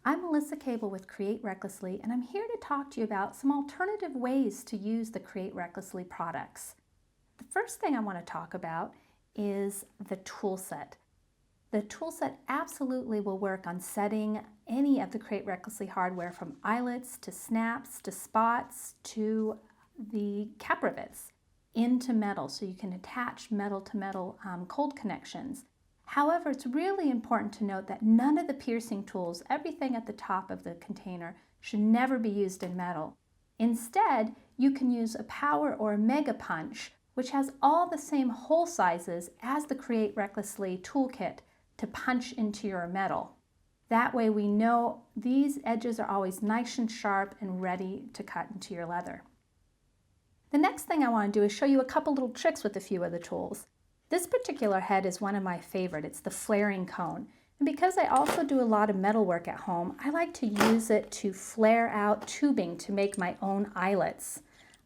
I'm Melissa Cable with Create Recklessly, and I'm here to talk to you about some alternative ways to use the Create Recklessly products. The first thing I want to talk about is the tool set. The tool set absolutely will work on setting any of the Create Recklessly hardware, from eyelets to snaps to spots to the cap rivets, into metal, so you can attach metal to metal cold connections. However, it's really important to note that none of the piercing tools, everything at the top of the container, should never be used in metal. Instead, you can use a power or a mega punch, which has all the same hole sizes as the Create Recklessly toolkit, to punch into your metal. That way we know these edges are always nice and sharp and ready to cut into your leather. The next thing I want to do is show you a couple little tricks with a few of the tools. This particular head is one of my favorite. It's the flaring cone. And because I also do a lot of metal work at home, I like to use it to flare out tubing to make my own eyelets.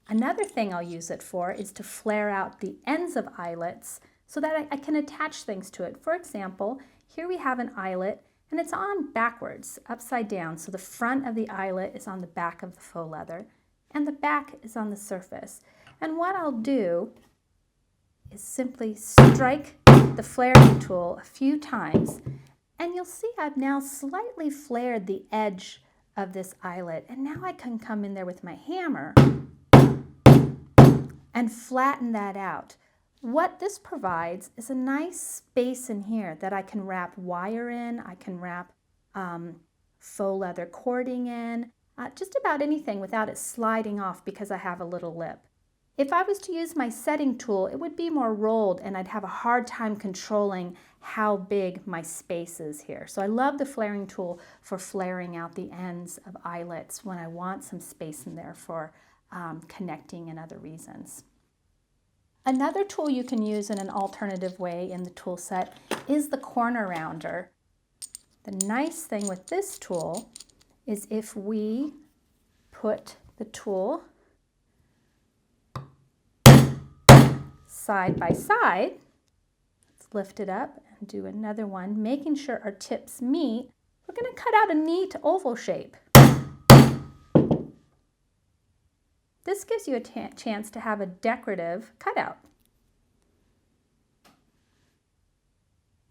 Another thing I'll use it for is to flare out the ends of eyelets so that I can attach things to it. For example, here we have an eyelet and it's on backwards, upside down. So the front of the eyelet is on the back of the faux leather and the back is on the surface. And what I'll do is simply strike the flaring tool a few times, and you'll see I've now slightly flared the edge of this eyelet, and now I can come in there with my hammer and flatten that out. What this provides is a nice space in here that I can wrap wire in, I can wrap faux leather cording in, just about anything without it sliding off because I have a little lip. If I was to use my setting tool, it would be more rolled and I'd have a hard time controlling how big my space is here. So I love the flaring tool for flaring out the ends of eyelets when I want some space in there for connecting and other reasons. Another tool you can use in an alternative way in the tool set is the corner rounder. The nice thing with this tool is if we put the tool side by side, let's lift it up and do another one, making sure our tips meet, we're going to cut out a neat oval shape. This gives you a chance to have a decorative cutout.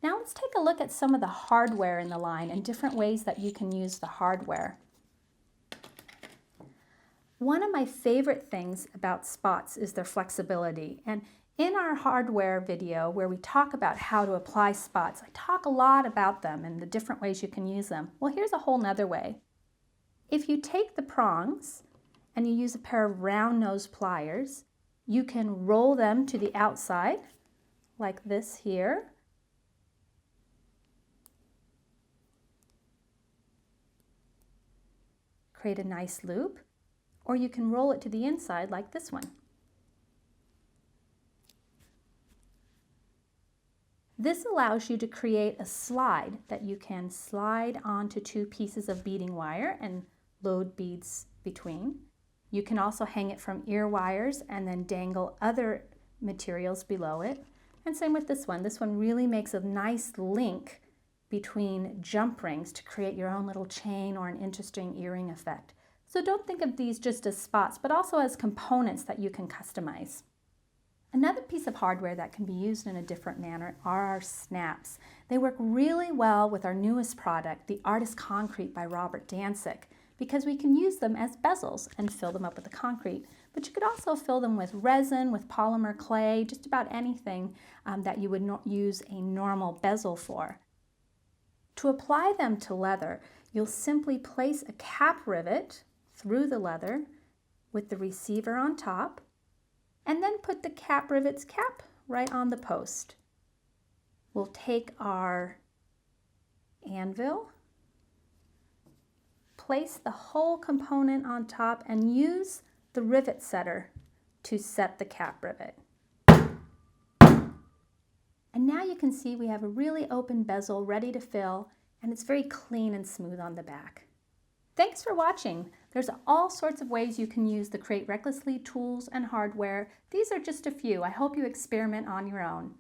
Now let's take a look at some of the hardware in the line and different ways that you can use the hardware. One of my favorite things about spots is their flexibility, and in our hardware video where we talk about how to apply spots, I talk a lot about them and the different ways you can use them. Well, here's a whole nother way. If you take the prongs and you use a pair of round nose pliers, you can roll them to the outside like this here. Create a nice loop, or you can roll it to the inside like this one. This allows you to create a slide that you can slide onto two pieces of beading wire and load beads between. You can also hang it from ear wires and then dangle other materials below it. And same with this one. This one really makes a nice link between jump rings to create your own little chain or an interesting earring effect. So don't think of these just as spots, but also as components that you can customize. Another piece of hardware that can be used in a different manner are our snaps. They work really well with our newest product, the Artist Concrete by Robert Dancic, because we can use them as bezels and fill them up with the concrete. But you could also fill them with resin, with polymer clay, just about anything that you would use a normal bezel for. To apply them to leather, you'll simply place a cap rivet through the leather with the receiver on top, and then put the cap rivet's cap right on the post. We'll take our anvil, place the whole component on top, and use the rivet setter to set the cap rivet. And now you can see we have a really open bezel ready to fill, and it's very clean and smooth on the back. Thanks for watching. There's all sorts of ways you can use the Create Recklessly tools and hardware. These are just a few. I hope you experiment on your own.